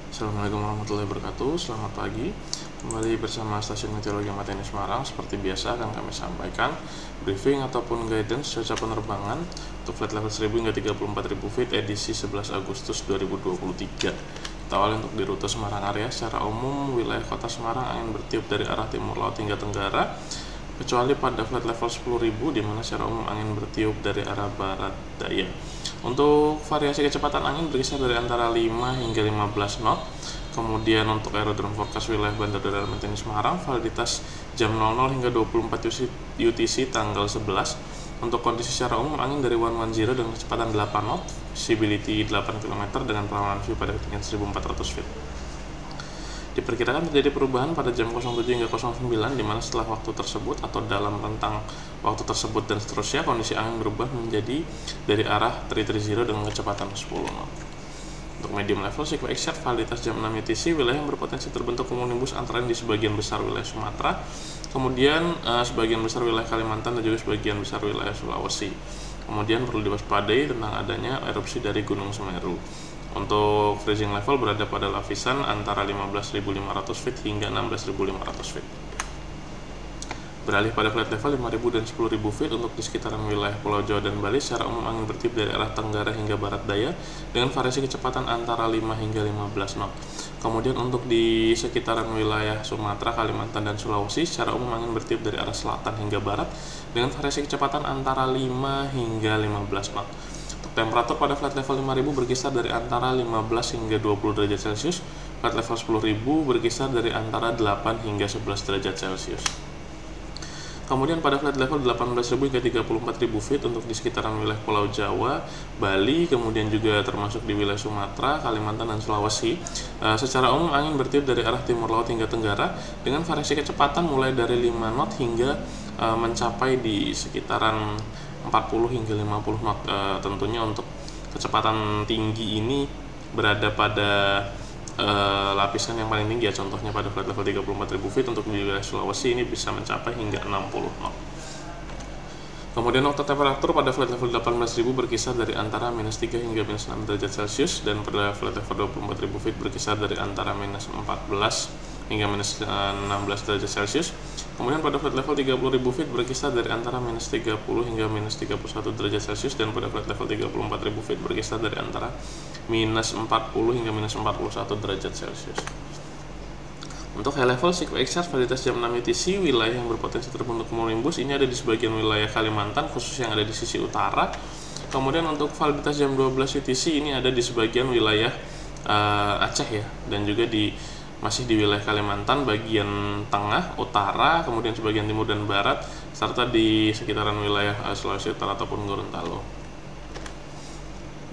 Assalamualaikum warahmatullahi wabarakatuh. Selamat pagi. Kembali bersama Stasiun Meteorologi Ahmad Yani Semarang. Seperti biasa akan kami sampaikan briefing ataupun guidance cuaca penerbangan untuk flight level 1000 hingga 34.000 feet edisi 11 Agustus 2023. Kita awali untuk di rute Semarang area. Secara umum wilayah kota Semarang angin bertiup dari arah timur laut hingga tenggara, kecuali pada flight level 10.000 di mana secara umum angin bertiup dari arah barat daya. Untuk variasi kecepatan angin berkisar dari antara 5 hingga 15 knot. Kemudian untuk aerodrome forecast wilayah Bandar Udara Ahmad Yani Semarang, validitas jam 00 hingga 24 UTC tanggal 11. Untuk kondisi secara umum angin dari 110 dengan kecepatan 8 knot, visibility 8 km dengan perawanan view pada ketinggian 1400 feet. Diperkirakan terjadi perubahan pada jam 07 hingga 09, di mana setelah waktu tersebut atau dalam rentang waktu tersebut dan seterusnya kondisi angin berubah menjadi dari arah 330 dengan kecepatan 10 knot. Untuk medium level Sikwa Exert validitas jam 6 UTC, wilayah yang berpotensi terbentuk cumulonimbus antara lain di sebagian besar wilayah Sumatera, kemudian sebagian besar wilayah Kalimantan dan juga sebagian besar wilayah Sulawesi. Kemudian perlu diwaspadai tentang adanya erupsi dari Gunung Semeru. Untuk freezing level berada pada lapisan antara 15.500 feet hingga 16.500 feet. Beralih pada flight level 5.000 dan 10.000 feet untuk di sekitaran wilayah Pulau Jawa dan Bali, secara umum angin bertiup dari arah tenggara hingga barat daya dengan variasi kecepatan antara 5 hingga 15 knot. Kemudian untuk di sekitaran wilayah Sumatera, Kalimantan, dan Sulawesi, secara umum angin bertiup dari arah selatan hingga barat dengan variasi kecepatan antara 5 hingga 15 knot. Temperatur pada flight level 5000 berkisar dari antara 15 hingga 20 derajat Celcius. Flight level 10.000 berkisar dari antara 8 hingga 11 derajat Celcius. Kemudian pada flight level 18.000 hingga 34.000 feet untuk di sekitaran wilayah Pulau Jawa, Bali, kemudian juga termasuk di wilayah Sumatera, Kalimantan, dan Sulawesi. Secara umum angin bertiup dari arah timur laut hingga tenggara dengan variasi kecepatan mulai dari 5 knot hingga mencapai di sekitaran 40 hingga 50 knot. Tentunya untuk kecepatan tinggi ini berada pada lapisan yang paling tinggi ya, contohnya pada flight level 34.000 feet untuk di wilayah Sulawesi ini bisa mencapai hingga 60 knot. Kemudian untuk temperatur pada flight level 18.000 berkisar dari antara -3 hingga -6 derajat Celcius, dan pada flight level 24.000 feet berkisar dari antara -14 hingga -16 derajat Celcius. Kemudian pada flight level 30.000 feet berkisar dari antara -30 hingga -31 derajat Celcius, dan pada flight level 34.000 feet berkisar dari antara -40 hingga -41 derajat Celcius. Untuk high level Sikwa Exert validitas jam 6 UTC, wilayah yang berpotensi terbentuk cumulonimbus ini ada di sebagian wilayah Kalimantan, khusus yang ada di sisi utara. Kemudian untuk validitas jam 12 UTC ini ada di sebagian wilayah Aceh ya, dan juga masih di wilayah Kalimantan bagian tengah, utara, kemudian sebagian timur dan barat, serta di sekitaran wilayah Sulawesi Utara ataupun Gorontalo.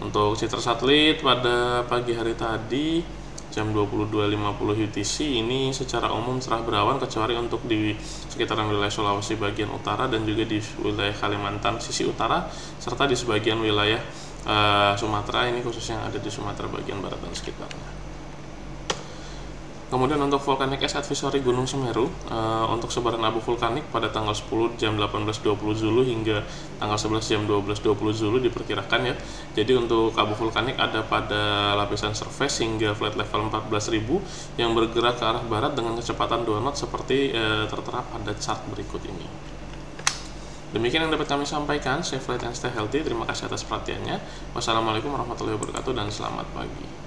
Untuk citra satelit pada pagi hari tadi jam 22.50 UTC ini secara umum cerah berawan, kecuali untuk di sekitaran wilayah Sulawesi bagian utara dan juga di wilayah Kalimantan sisi utara, serta di sebagian wilayah Sumatera, ini khusus yang ada di Sumatera bagian barat dan sekitarnya. Kemudian untuk volcanic ash advisory Gunung Semeru, untuk sebaran abu vulkanik pada tanggal 10 jam 18.20 Zulu hingga tanggal 11 jam 12.20 Zulu diperkirakan ya. Jadi untuk abu vulkanik ada pada lapisan surface hingga flight level 14.000 yang bergerak ke arah barat dengan kecepatan 2 knot seperti tertera pada chart berikut ini. Demikian yang dapat kami sampaikan. Safe flight and stay healthy. Terima kasih atas perhatiannya. Wassalamualaikum warahmatullahi wabarakatuh dan selamat pagi.